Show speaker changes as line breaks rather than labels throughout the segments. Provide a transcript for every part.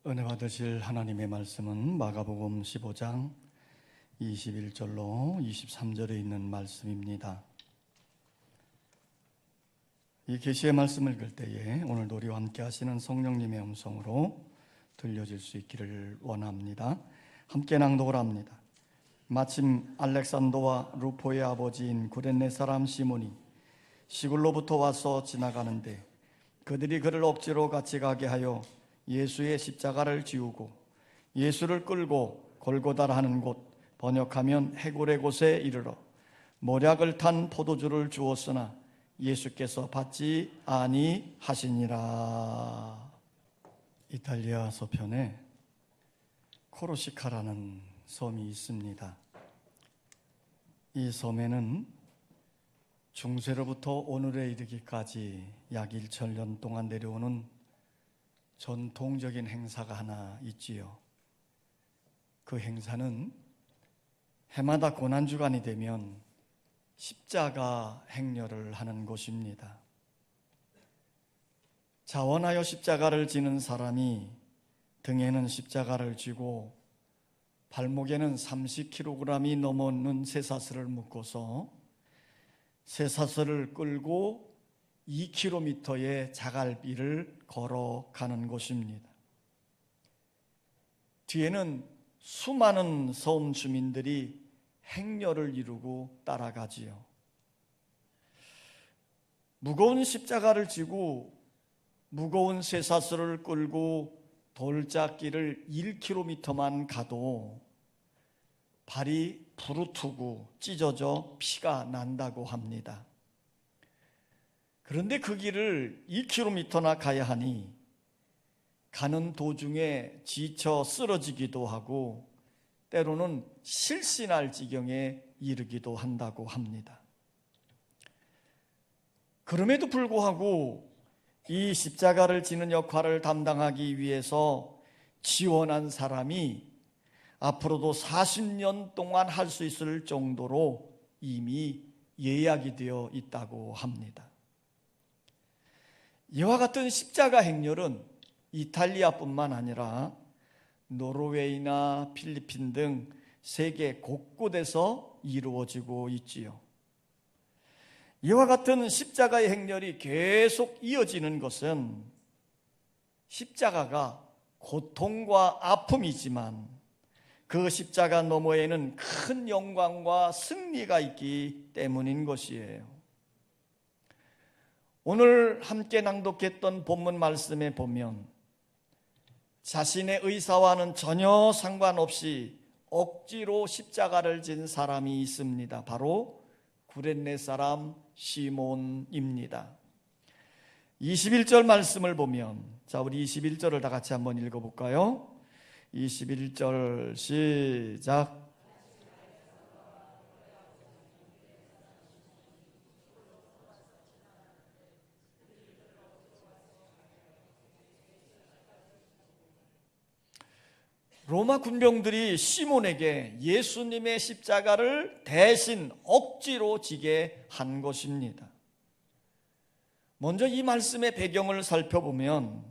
은혜 받으실 하나님의 말씀은 마가복음 15장 21절로 23절에 있는 말씀입니다. 이 계시의 말씀을 읽을 때에 오늘도 우리와 함께 하시는 성령님의 음성으로 들려질 수 있기를 원합니다. 함께 낭독을 합니다. 마침 알렉산더와 루포의 아버지인 구레네 사람 시몬이 시골로부터 와서 지나가는데 그들이 그를 억지로 같이 가게 하여 예수의 십자가를 지우고 예수를 끌고 골고다라 하는 곳, 번역하면 해골의 곳에 이르러 모략을 탄 포도주를 주었으나 예수께서 받지 아니하시니라. 이탈리아 서편에 코르시카라는 섬이 있습니다. 이 섬에는 중세로부터 오늘에 이르기까지 약 1,000년 동안 내려오는 전통적인 행사가 하나 있지요. 그 행사는 해마다 고난주간이 되면 십자가 행렬을 하는 곳입니다. 자원하여 십자가를 지는 사람이 등에는 십자가를 쥐고 발목에는 30kg이 넘는 쇠사슬을 묶어서 쇠사슬을 끌고 2km의 자갈길을 걸어가는 곳입니다. 뒤에는 수많은 섬 주민들이 행렬을 이루고 따라가지요. 무거운 십자가를 지고 무거운 쇠사슬을 끌고 돌짝길을 1km만 가도 발이 부르트고 찢어져 피가 난다고 합니다. 그런데 그 길을 2km나 가야 하니 가는 도중에 지쳐 쓰러지기도 하고 때로는 실신할 지경에 이르기도 한다고 합니다. 그럼에도 불구하고 이 십자가를 지는 역할을 담당하기 위해서 지원한 사람이 앞으로도 40년 동안 할 수 있을 정도로 이미 예약이 되어 있다고 합니다. 이와 같은 십자가 행렬은 이탈리아뿐만 아니라 노르웨이나 필리핀 등 세계 곳곳에서 이루어지고 있지요. 이와 같은 십자가의 행렬이 계속 이어지는 것은 십자가가 고통과 아픔이지만 그 십자가 너머에는 큰 영광과 승리가 있기 때문인 것이에요. 오늘 함께 낭독했던 본문 말씀에 보면 자신의 의사와는 전혀 상관없이 억지로 십자가를 진 사람이 있습니다. 바로 구레네 사람 시몬입니다. 21절 말씀을 보면, 자, 우리 21절을 다 같이 한번 읽어볼까요? 21절 시작. 로마 군병들이 시몬에게 예수님의 십자가를 대신 억지로 지게 한 것입니다. 먼저 이 말씀의 배경을 살펴보면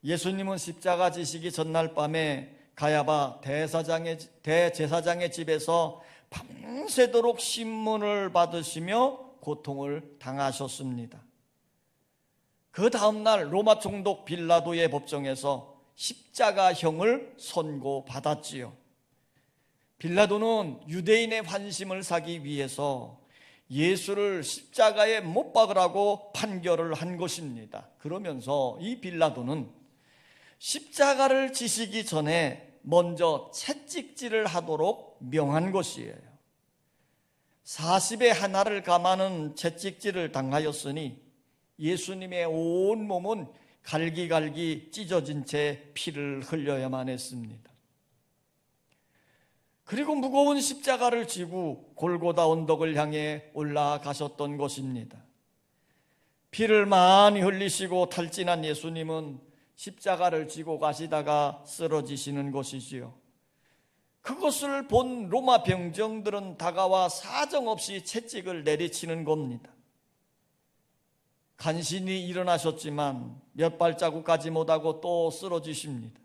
예수님은 십자가 지시기 전날 밤에 가야바 대제사장의 집에서 밤새도록 신문을 받으시며 고통을 당하셨습니다. 그 다음날 로마 총독 빌라도의 법정에서 십자가형을 선고받았지요. 빌라도는 유대인의 환심을 사기 위해서 예수를 십자가에 못 박으라고 판결을 한 것입니다. 그러면서 이 빌라도는 십자가를 지시기 전에 먼저 채찍질을 하도록 명한 것이에요. 40의 하나를 감하는 채찍질을 당하였으니 예수님의 온 몸은 갈기갈기 찢어진 채 피를 흘려야만 했습니다. 그리고 무거운 십자가를 지고 골고다 언덕을 향해 올라가셨던 것입니다. 피를 많이 흘리시고 탈진한 예수님은 십자가를 지고 가시다가 쓰러지시는 것이지요. 그것을 본 로마 병정들은 다가와 사정없이 채찍을 내리치는 겁니다. 간신히 일어나셨지만 몇 발자국 가지 못하고 또 쓰러지십니다.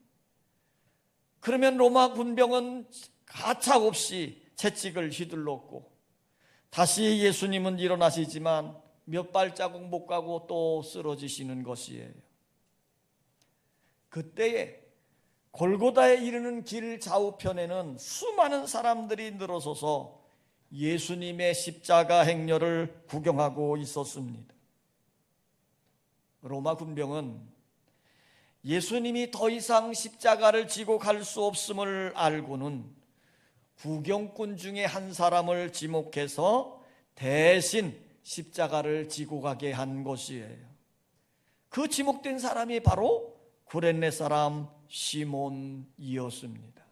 그러면 로마 군병은 가차없이 채찍을 휘둘렀고 다시 예수님은 일어나시지만 몇 발자국 못 가고 또 쓰러지시는 것이에요. 그때에 골고다에 이르는 길 좌우편에는 수많은 사람들이 늘어서서 예수님의 십자가 행렬을 구경하고 있었습니다. 로마 군병은 예수님이 더 이상 십자가를 지고 갈 수 없음을 알고는 구경꾼 중에 한 사람을 지목해서 대신 십자가를 지고 가게 한 것이에요. 그 지목된 사람이 바로 구레네 사람 시몬이었습니다.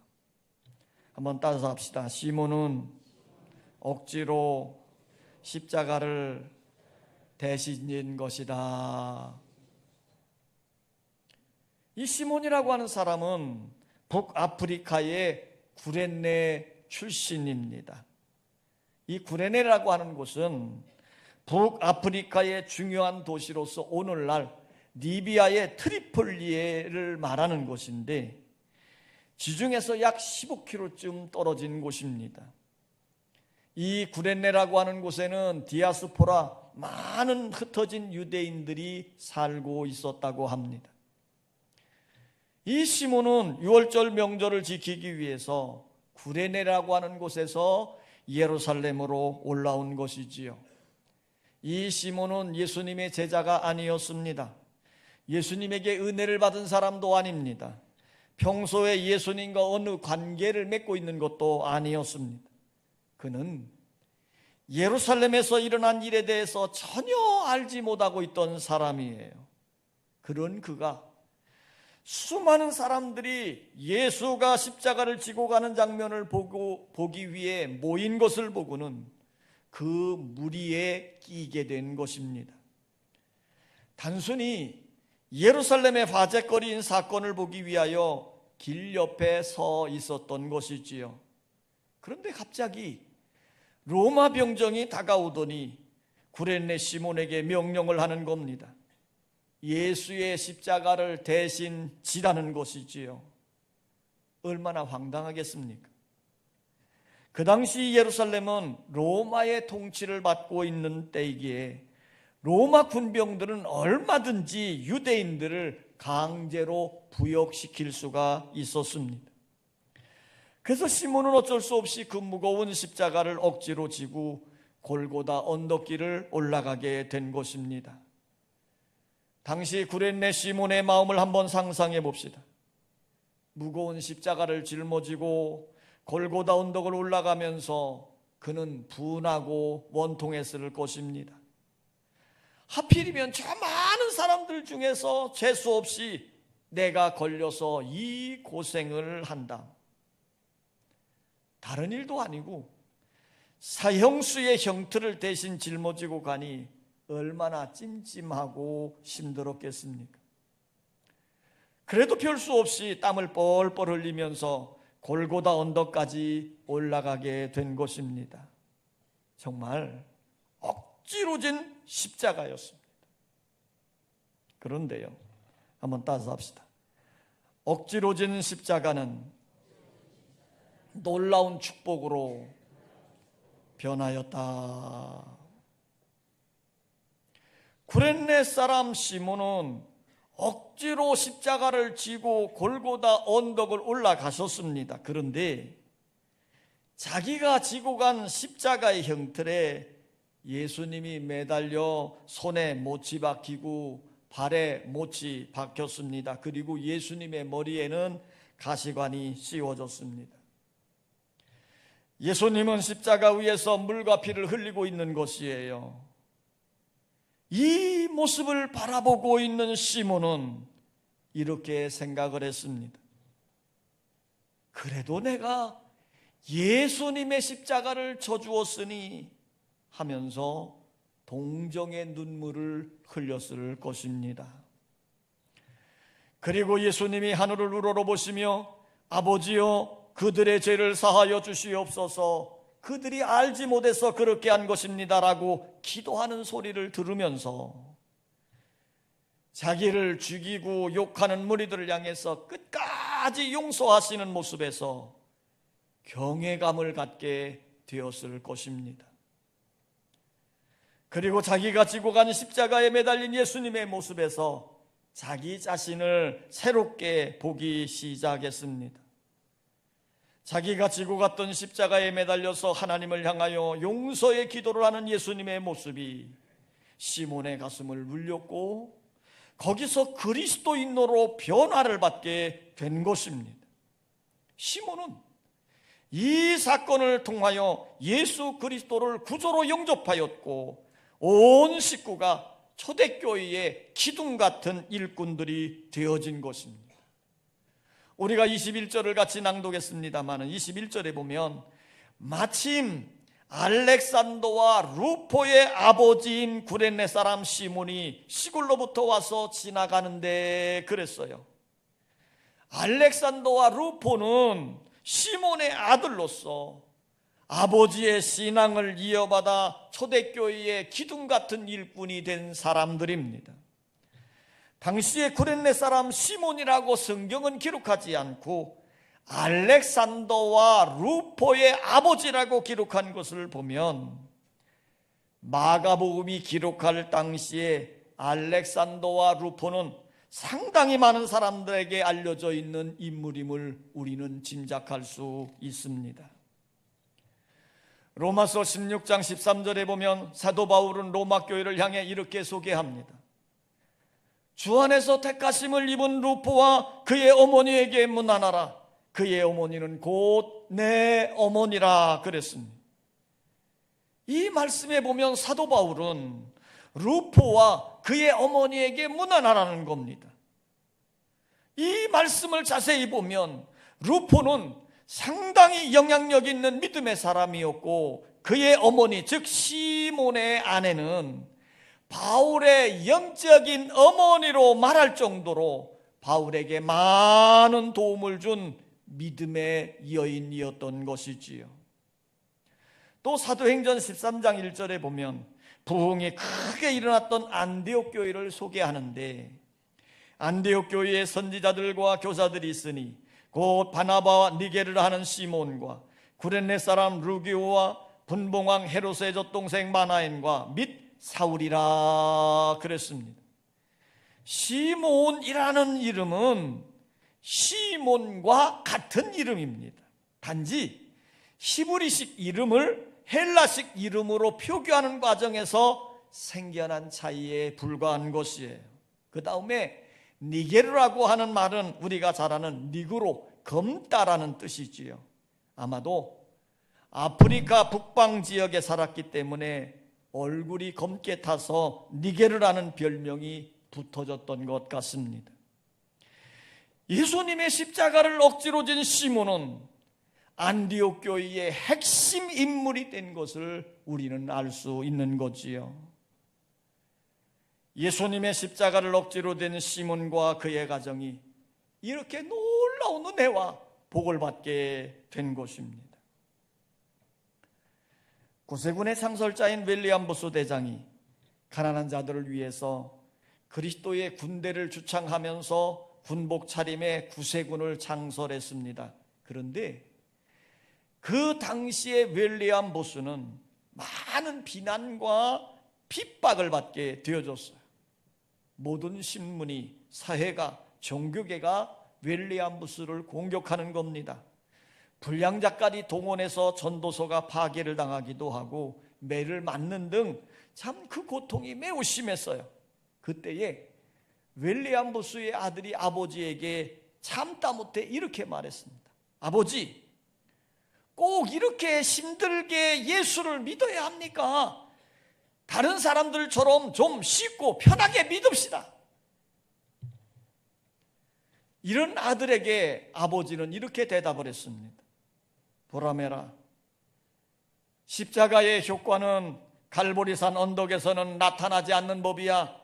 한번 따라서 합시다. 시몬은 억지로 십자가를 대신인 것이다. 이 시몬이라고 하는 사람은 북아프리카의 구레네 출신입니다. 이 구레네라고 하는 곳은 북아프리카의 중요한 도시로서 오늘날 리비아의 트리폴리를 말하는 곳인데 지중해서 약 15km쯤 떨어진 곳입니다. 이 구레네라고 하는 곳에는 디아스포라 많은 흩어진 유대인들이 살고 있었다고 합니다. 이 시몬은 유월절 명절을 지키기 위해서 구레네라고 하는 곳에서 예루살렘으로 올라온 것이지요. 이 시몬은 예수님의 제자가 아니었습니다. 예수님에게 은혜를 받은 사람도 아닙니다. 평소에 예수님과 어느 관계를 맺고 있는 것도 아니었습니다. 그는 예루살렘에서 일어난 일에 대해서 전혀 알지 못하고 있던 사람이에요. 그런 그가 수많은 사람들이 예수가 십자가를 지고 가는 장면을 보기 위해 모인 것을 보고는 그 무리에 끼게 된 것입니다. 단순히 예루살렘의 화제거리인 사건을 보기 위하여 길 옆에 서 있었던 것이지요. 그런데 갑자기 로마 병정이 다가오더니 구레네 시몬에게 명령을 하는 겁니다. 예수의 십자가를 대신 지라는 것이지요. 얼마나 황당하겠습니까? 그 당시 예루살렘은 로마의 통치를 받고 있는 때이기에 로마 군병들은 얼마든지 유대인들을 강제로 부역시킬 수가 있었습니다. 그래서 시몬은 어쩔 수 없이 그 무거운 십자가를 억지로 지고 골고다 언덕길을 올라가게 된 것입니다. 당시 구레네 시몬의 마음을 한번 상상해 봅시다. 무거운 십자가를 짊어지고 골고다 언덕을 올라가면서 그는 분하고 원통했을 것입니다. 하필이면 저 많은 사람들 중에서 재수 없이 내가 걸려서 이 고생을 한다. 다른 일도 아니고 사형수의 형틀을 대신 짊어지고 가니 얼마나 찜찜하고 힘들었겠습니까? 그래도 별 수 없이 땀을 뻘뻘 흘리면서 골고다 언덕까지 올라가게 된 것입니다. 정말 억지로 진 십자가였습니다. 그런데요, 한번 따서 합시다. 억지로 진 십자가는 놀라운 축복으로 변하였다. 구레네 사람 시몬은 억지로 십자가를 지고 골고다 언덕을 올라가셨습니다. 그런데 자기가 지고 간 십자가의 형틀에 예수님이 매달려 손에 못이 박히고 발에 못이 박혔습니다. 그리고 예수님의 머리에는 가시관이 씌워졌습니다. 예수님은 십자가 위에서 물과 피를 흘리고 있는 것이에요. 이 모습을 바라보고 있는 시몬은 이렇게 생각을 했습니다. 그래도 내가 예수님의 십자가를 져주었으니 하면서 동정의 눈물을 흘렸을 것입니다. 그리고 예수님이 하늘을 우러러보시며 아버지여 그들의 죄를 사하여 주시옵소서, 그들이 알지 못해서 그렇게 한 것입니다라고 기도하는 소리를 들으면서 자기를 죽이고 욕하는 무리들을 향해서 끝까지 용서하시는 모습에서 경외감을 갖게 되었을 것입니다. 그리고 자기가 지고 간 십자가에 매달린 예수님의 모습에서 자기 자신을 새롭게 보기 시작했습니다. 자기가 지고 갔던 십자가에 매달려서 하나님을 향하여 용서의 기도를 하는 예수님의 모습이 시몬의 가슴을 울렸고 거기서 그리스도인으로 변화를 받게 된 것입니다. 시몬은 이 사건을 통하여 예수 그리스도를 구주로 영접하였고 온 식구가 초대교회의 기둥 같은 일꾼들이 되어진 것입니다. 우리가 21절을 같이 낭독했습니다만 21절에 보면 마침 알렉산더와 루포의 아버지인 구레네 사람 시몬이 시골로부터 와서 지나가는데 그랬어요. 알렉산더와 루포는 시몬의 아들로서 아버지의 신앙을 이어받아 초대교회의 기둥 같은 일꾼이 된 사람들입니다. 당시에 구레네 사람 시몬이라고 성경은 기록하지 않고 알렉산더와 루포의 아버지라고 기록한 것을 보면 마가복음이 기록할 당시에 알렉산더와 루포는 상당히 많은 사람들에게 알려져 있는 인물임을 우리는 짐작할 수 있습니다. 로마서 16장 13절에 보면 사도 바울은 로마 교회를 향해 이렇게 소개합니다. 주 안에서 택하심을 입은 루포와 그의 어머니에게 문안하라. 그의 어머니는 곧 내 어머니라 그랬습니다. 이 말씀에 보면 사도 바울은 루포와 그의 어머니에게 문안하라는 겁니다. 이 말씀을 자세히 보면 루포는 상당히 영향력 있는 믿음의 사람이었고 그의 어머니 즉 시몬의 아내는 바울의 영적인 어머니로 말할 정도로 바울에게 많은 도움을 준 믿음의 여인이었던 것이지요. 또 사도행전 13장 1절에 보면 부흥이 크게 일어났던 안디옥 교회를 소개하는데 안디옥 교회에 선지자들과 교사들이 있으니 곧 바나바와 니게르라 하는 시몬과 구레네 사람 루기오와 분봉왕 헤롯의 젖동생 마나엔과 및 사울이라 그랬습니다. 시몬이라는 이름은 시몬과 같은 이름입니다. 단지 히브리식 이름을 헬라식 이름으로 표기하는 과정에서 생겨난 차이에 불과한 것이에요. 그 다음에 니게르라고 하는 말은 우리가 잘 아는 니그로, 검다라는 뜻이지요. 아마도 아프리카 북방 지역에 살았기 때문에 얼굴이 검게 타서 니게르라는 별명이 붙어졌던 것 같습니다. 예수님의 십자가를 억지로 진 시몬은 안디옥 교회의 핵심 인물이 된 것을 우리는 알 수 있는 거지요. 예수님의 십자가를 억지로 된 시몬과 그의 가정이 이렇게 놀라운 은혜와 복을 받게 된 것입니다. 구세군의 창설자인 윌리엄 부스 대장이 가난한 자들을 위해서 그리스도의 군대를 주창하면서 군복 차림의 구세군을 창설했습니다. 그런데 그 당시에 윌리엄 부스는 많은 비난과 핍박을 받게 되어졌어요. 모든 신문이, 사회가, 종교계가 윌리엄 부스를 공격하는 겁니다. 불량자까지 동원해서 전도서가 파괴를 당하기도 하고 매를 맞는 등 참 그 고통이 매우 심했어요. 그때에 윌리엄 부스의 아들이 아버지에게 참다 못해 이렇게 말했습니다. 아버지, 꼭 이렇게 힘들게 예수를 믿어야 합니까? 다른 사람들처럼 좀 쉽고 편하게 믿읍시다. 이런 아들에게 아버지는 이렇게 대답을 했습니다. 보라매라, 십자가의 효과는 갈보리산 언덕에서는 나타나지 않는 법이야.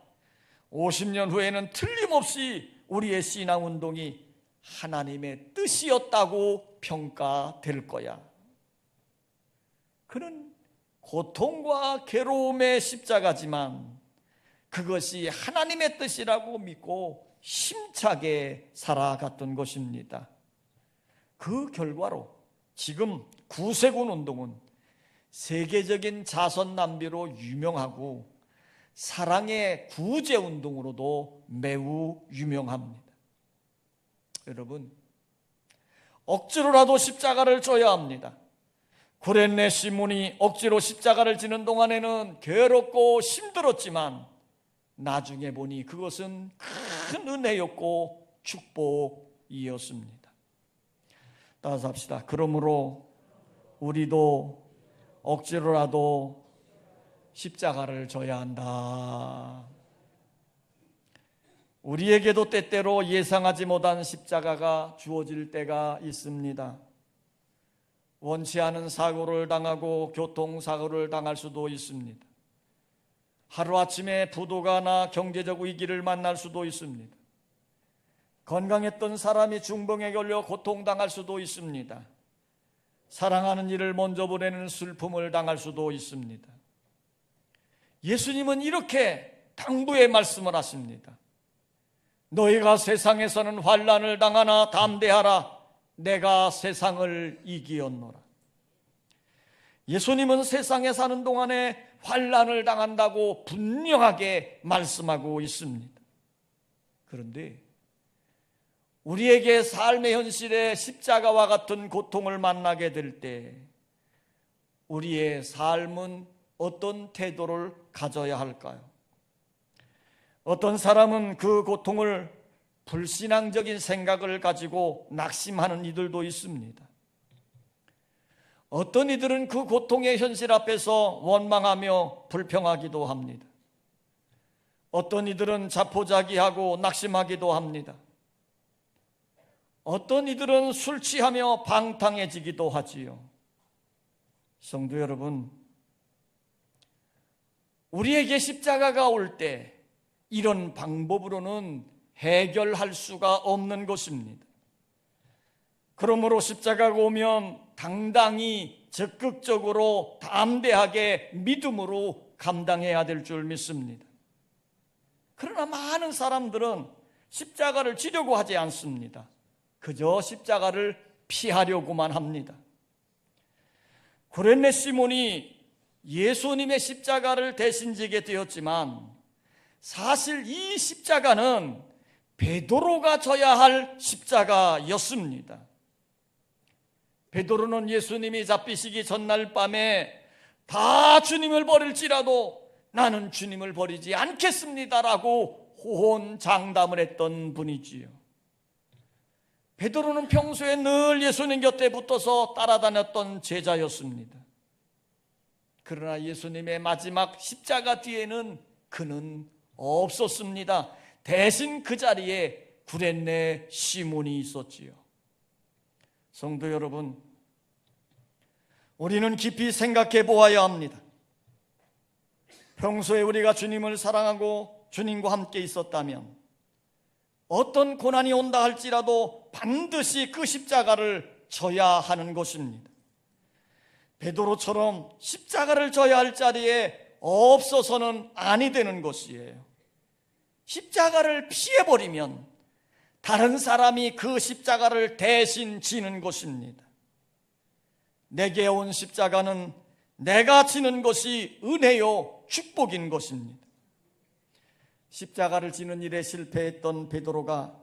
50년 후에는 틀림없이 우리의 신앙운동이 하나님의 뜻이었다고 평가될 거야. 그는 고통과 괴로움의 십자가지만 그것이 하나님의 뜻이라고 믿고 힘차게 살아갔던 것입니다. 그 결과로 지금 구세군 운동은 세계적인 자선 낭비로 유명하고 사랑의 구제 운동으로도 매우 유명합니다. 여러분, 억지로라도 십자가를 져야 합니다. 구레네 시몬이 억지로 십자가를 지는 동안에는 괴롭고 힘들었지만 나중에 보니 그것은 큰 은혜였고 축복이었습니다. 따라서 합시다. 그러므로 우리도 억지로라도 십자가를 져야 한다. 우리에게도 때때로 예상하지 못한 십자가가 주어질 때가 있습니다. 원치 않은 사고를 당하고 교통사고를 당할 수도 있습니다. 하루아침에 부도가 경제적 위기를 만날 수도 있습니다. 건강했던 사람이 중병에 걸려 고통당할 수도 있습니다. 사랑하는 이를 먼저 보내는 슬픔을 당할 수도 있습니다. 예수님은 이렇게 당부의 말씀을 하십니다. 너희가 세상에서는 환난을 당하나 담대하라. 내가 세상을 이기었노라. 예수님은 세상에 사는 동안에 환난을 당한다고 분명하게 말씀하고 있습니다. 그런데 우리에게 삶의 현실에 십자가와 같은 고통을 만나게 될 때 우리의 삶은 어떤 태도를 가져야 할까요? 어떤 사람은 그 고통을 불신앙적인 생각을 가지고 낙심하는 이들도 있습니다. 어떤 이들은 그 고통의 현실 앞에서 원망하며 불평하기도 합니다. 어떤 이들은 자포자기하고 낙심하기도 합니다. 어떤 이들은 술 취하며 방탕해지기도 하지요. 성도 여러분, 우리에게 십자가가 올 때 이런 방법으로는 해결할 수가 없는 것입니다. 그러므로 십자가가 오면 당당히 적극적으로 담대하게 믿음으로 감당해야 될 줄 믿습니다. 그러나 많은 사람들은 십자가를 지려고 하지 않습니다. 그저 십자가를 피하려고만 합니다. 구레네 시몬이 예수님의 십자가를 대신 지게 되었지만 사실 이 십자가는 베드로가 져야 할 십자가였습니다. 베드로는 예수님이 잡히시기 전날 밤에 다 주님을 버릴지라도 나는 주님을 버리지 않겠습니다라고 호언장담을 했던 분이지요. 베드로는 평소에 늘 예수님 곁에 붙어서 따라다녔던 제자였습니다. 그러나 예수님의 마지막 십자가 뒤에는 그는 없었습니다. 대신 그 자리에 구레네 시몬이 있었지요. 성도 여러분, 우리는 깊이 생각해 보아야 합니다. 평소에 우리가 주님을 사랑하고 주님과 함께 있었다면 어떤 고난이 온다 할지라도 반드시 그 십자가를 져야 하는 것입니다. 베드로처럼 십자가를 져야 할 자리에 없어서는 아니 되는 것이에요. 십자가를 피해버리면 다른 사람이 그 십자가를 대신 지는 것입니다. 내게 온 십자가는 내가 지는 것이 은혜요 축복인 것입니다. 십자가를 지는 일에 실패했던 베드로가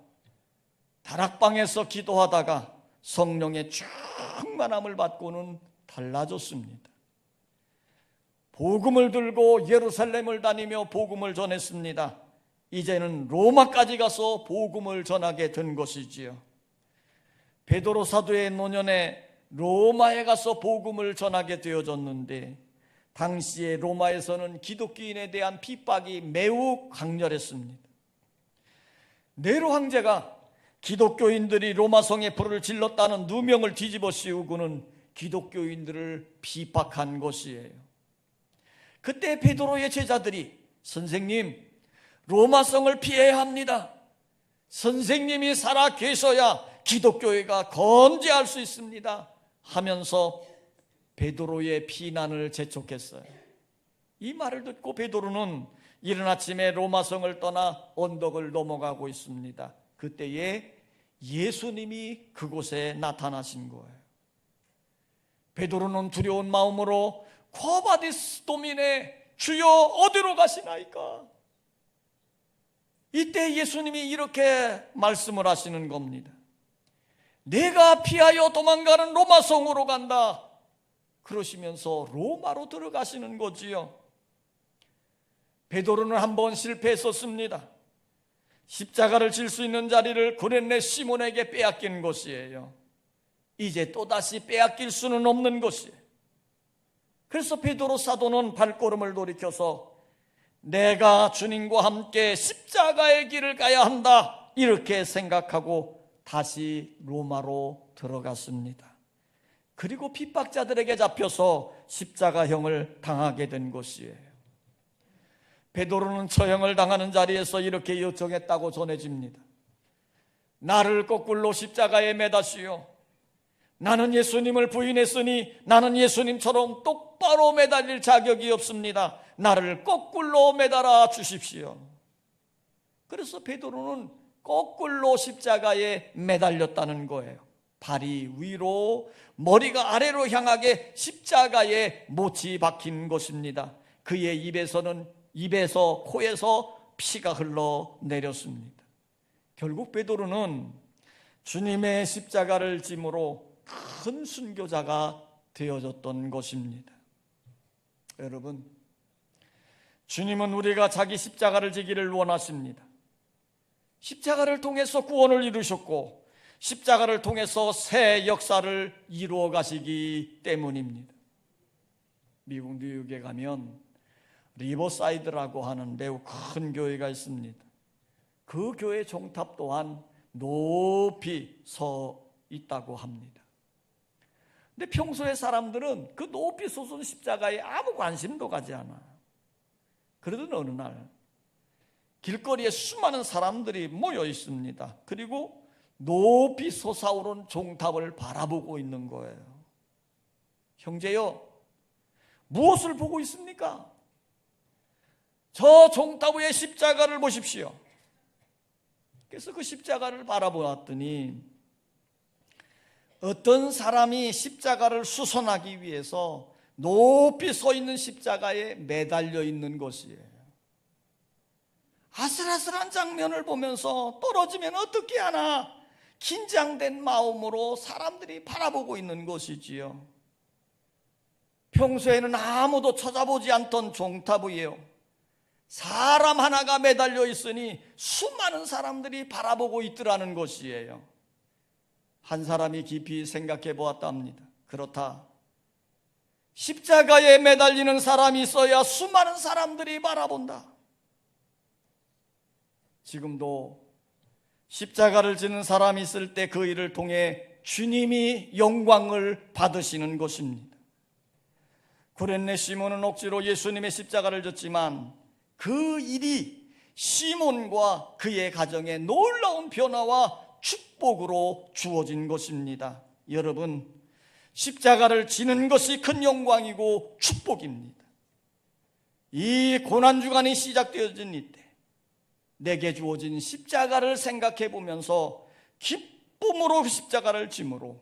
다락방에서 기도하다가 성령의 충만함을 받고는 달라졌습니다. 복음을 들고 예루살렘을 다니며 복음을 전했습니다. 이제는 로마까지 가서 복음을 전하게 된 것이지요. 베드로 사도의 노년에 로마에 가서 복음을 전하게 되어졌는데 당시에 로마에서는 기독교인에 대한 핍박이 매우 강렬했습니다. 네로 황제가 기독교인들이 로마성에 불을 질렀다는 누명을 뒤집어 씌우고는 기독교인들을 비박한 것이에요. 그때 베드로의 제자들이 선생님, 로마성을 피해야 합니다. 선생님이 살아 계셔야 기독교회가 건재할 수 있습니다 하면서 베드로의 피난을 재촉했어요. 이 말을 듣고 베드로는 이른 아침에 로마성을 떠나 언덕을 넘어가고 있습니다. 그때에 예수님이 그곳에 나타나신 거예요. 베드로는 두려운 마음으로 쿼바디스 도미네, 주여 어디로 가시나이까? 이때 예수님이 이렇게 말씀을 하시는 겁니다. 내가 피하여 도망가는 로마성으로 간다. 그러시면서 로마로 들어가시는 거지요. 베드로는 한번 실패했었습니다. 십자가를 질 수 있는 자리를 구레네 시몬에게 빼앗긴 것이에요. 이제 또다시 빼앗길 수는 없는 것이에요. 그래서 베드로 사도는 발걸음을 돌이켜서 내가 주님과 함께 십자가의 길을 가야 한다, 이렇게 생각하고 다시 로마로 들어갔습니다. 그리고 핍박자들에게 잡혀서 십자가형을 당하게 된 것이에요. 베드로는 처형을 당하는 자리에서 이렇게 요청했다고 전해집니다. 나를 거꾸로 십자가에 매다시오. 나는 예수님을 부인했으니 나는 예수님처럼 똑바로 매달릴 자격이 없습니다. 나를 거꾸로 매달아 주십시오. 그래서 베드로는 거꾸로 십자가에 매달렸다는 거예요. 발이 위로, 머리가 아래로 향하게 십자가에 못이 박힌 것입니다. 그의 입에서 코에서 피가 흘러내렸습니다. 결국 베드로는 주님의 십자가를 짐으로 큰 순교자가 되어졌던 것입니다. 여러분, 주님은 우리가 자기 십자가를 지기를 원하십니다. 십자가를 통해서 구원을 이루셨고 십자가를 통해서 새 역사를 이루어 가시기 때문입니다. 미국 뉴욕에 가면 리버사이드라고 하는 매우 큰 교회가 있습니다. 그 교회 종탑 또한 높이 서 있다고 합니다. 근데 평소에 사람들은 그 높이 솟은 십자가에 아무 관심도 가지 않아. 그러던 어느 날 길거리에 수많은 사람들이 모여 있습니다. 그리고 높이 솟아오른 종탑을 바라보고 있는 거예요. 형제요, 무엇을 보고 있습니까? 저 종탑 위에 십자가를 보십시오. 그래서 그 십자가를 바라보았더니 어떤 사람이 십자가를 수선하기 위해서 높이 서 있는 십자가에 매달려 있는 것이에요. 아슬아슬한 장면을 보면서 떨어지면 어떻게 하나 긴장된 마음으로 사람들이 바라보고 있는 것이지요. 평소에는 아무도 찾아보지 않던 종탑 위에요, 사람 하나가 매달려 있으니 수많은 사람들이 바라보고 있더라는 것이에요. 한 사람이 깊이 생각해 보았답니다. 그렇다, 십자가에 매달리는 사람이 있어야 수많은 사람들이 바라본다. 지금도 십자가를 지는 사람이 있을 때 그 일을 통해 주님이 영광을 받으시는 것입니다. 구레네 시몬은 억지로 예수님의 십자가를 졌지만 그 일이 시몬과 그의 가정에 놀라운 변화와 축복으로 주어진 것입니다. 여러분, 십자가를 지는 것이 큰 영광이고 축복입니다. 이 고난주간이 시작되어진 이때 내게 주어진 십자가를 생각해 보면서 기쁨으로 십자가를 짐으로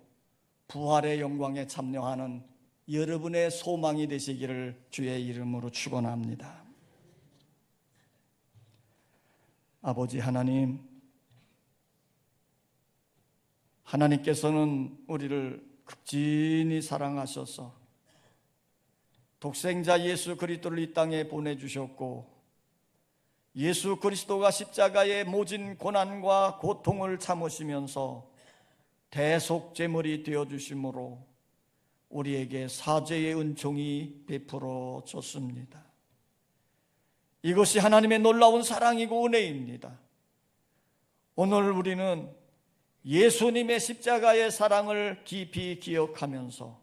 부활의 영광에 참여하는 여러분의 소망이 되시기를 주의 이름으로 축원합니다. 아버지 하나님, 하나님께서는 우리를 극진히 사랑하셔서 독생자 예수 그리스도를 이 땅에 보내주셨고, 예수 그리스도가 십자가의 모진 고난과 고통을 참으시면서 대속제물이 되어주심으로 우리에게 사죄의 은총이 베풀어졌습니다. 이것이 하나님의 놀라운 사랑이고 은혜입니다. 오늘 우리는 예수님의 십자가의 사랑을 깊이 기억하면서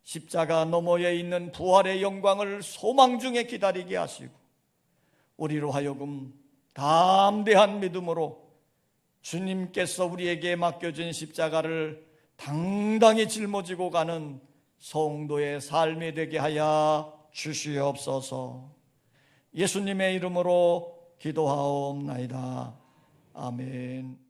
십자가 너머에 있는 부활의 영광을 소망 중에 기다리게 하시고, 우리로 하여금 담대한 믿음으로 주님께서 우리에게 맡겨진 십자가를 당당히 짊어지고 가는 성도의 삶이 되게 하여 주시옵소서. 예수님의 이름으로 기도하옵나이다. 아멘.